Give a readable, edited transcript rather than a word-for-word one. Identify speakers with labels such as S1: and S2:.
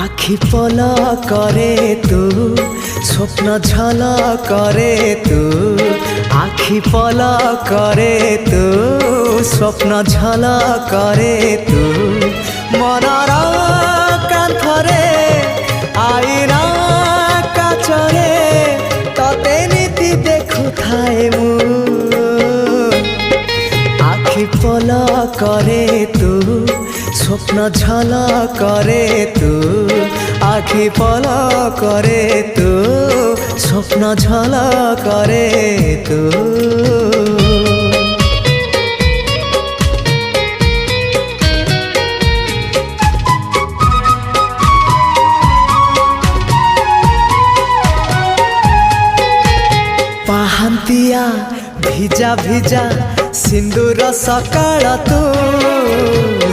S1: আখি পলা করে তু স্বপ্ন ঝলা করে তু আখি পলা করে তু স্বপ্ন ঝলা করে তু মনর কান্থরে আইনা কাচরে ততে নীতি দেখুথাए মু আখি পলা করে তু স্বপ্ন ঝলা করে তু আখি পলা করে তু স্বপ্ন ঝলা করে তু ପାହାନ୍ତିଆ ଭିଜା ଭିଜା ସିନ୍ଦୁର ସକାଳ ତୁ